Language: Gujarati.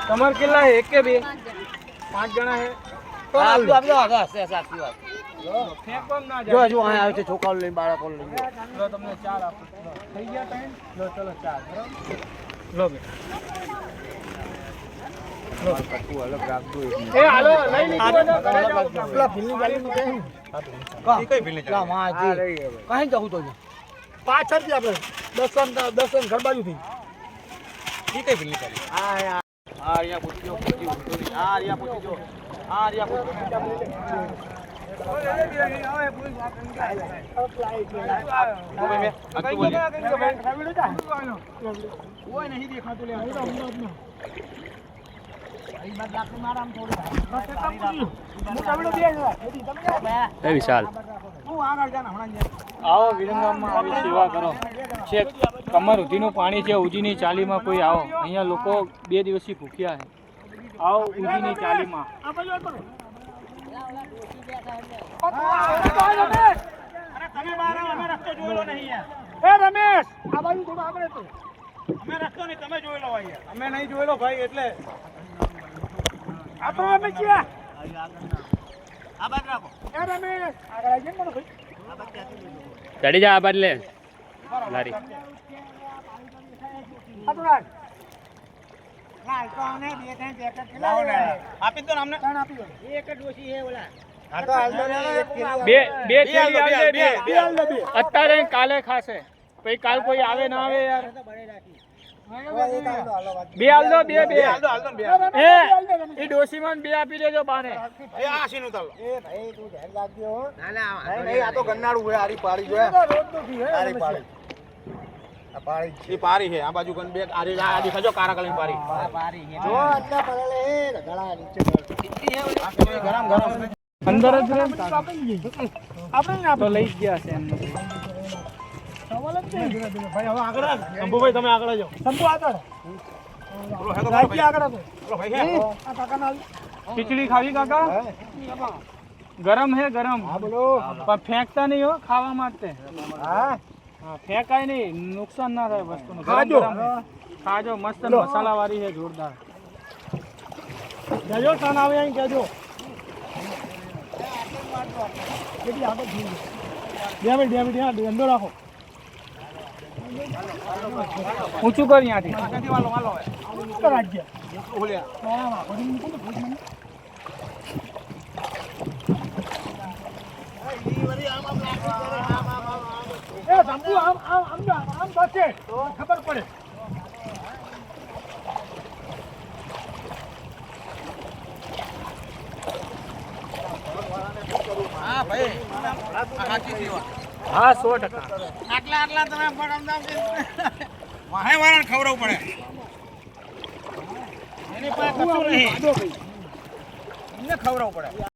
તમારે કેટલા એક કે બે 5 જણા હે તો જો અહીં આવે છે છોકરાઓ લઈને બાળકો લઈને લો તમને 4 આપો થઈ ગયા ટાઈમ લો ચલો 4 લો બે લો કટુ અલગ રાખ દો એ હાલો લઈ લીધો પેલા ભીલની ગાલી નું કેમ ઈ કઈ ભીલની ગાલી માજી કાઈ જવું તો પાછળથી આપણે દર્શન ઘર બાજુથી ઈ કઈ ભીલની ગાલી આરિયા પૂછ્યો આરિયા પૂછજો આરિયા પૂછજો नहीं देखा तो विशाल आओ વિરંગામમાં આવી સેવા કરો છે કમર ઉધીનું પાણી છે ઉજીની ચાલીમાં કોઈ આવો અહીંયા લોકો 2 દિવસથી ભૂખ્યા છે આવો ઉજીની ચાલીમાં તમે બાર અમે રસ્તો જોયેલો નહીં એ રમેશ આ બાજુ થોડો આગળ તો અમે રસ્તો નહીં તમે જોયેલો હોય અમે નહીં જોયેલો ભાઈ એટલે આપણો અમે ક્યાં આ બાજુ રાખો એ રમેશ આગળ આવી મને ભાઈ ચડી જા આ બાજુ લે લારી અટરાજ ના તો આને બે ત્રણ પેકેટ ખીલાવ આપી દો અમને ત્રણ આપી દો એક ડોસી હે ઓલા અત્યારે કાલે ખાશે પછી કાલ કોઈ આવે ના આવે યાર બે હાલ દો બે એ ડોસીમાં 2 આપી દેજો બાને એ આશીનું તાલો એ ભાઈ તું ધ્યાન રાખજો ના નહીં આ તો ગન્નાળું હે આરી પાડી જો રોજ તો થી હે આરી પાડી આ પાડી એ પારી હે આ બાજુ ગન બે આરી આ દેખાજો કારા કલની પારી પારી હે જો આટલા પડેલે હે ગળા નીચે કેટલી હે ગરમ અંદર જ રે આપણે તો લઈ ગયા છે એમને સવાલ જ છે ભાઈ હવે આગળ શંભુભાઈ તમે આગળ જાઓ શંભુ આગળ બોલો હે તો ભાઈ આગળ બોલો ભાઈ હે આ કાકા ના ખીચડી ખાવી કાકા ગરમ હે ગરમ હા બોલો પણ ફેંકતા નહીં હો ખાવા માટે હા હા ફેંકાય નહીં નુકસાન ના થાય વસ્તુનું ખાજો ખાજો મસ્ત મસાલા વાળી છે જોરદાર જાજો તાન આવે અહીં જાજો અંદર રાખો ઊંચું કર ખબર પડે હા ભાઈ હા 100% આટલા તમે વાહે વાળા ખવડાવવું પડે એની પાસે કશું નહીં એમને ખવડાવવું પડે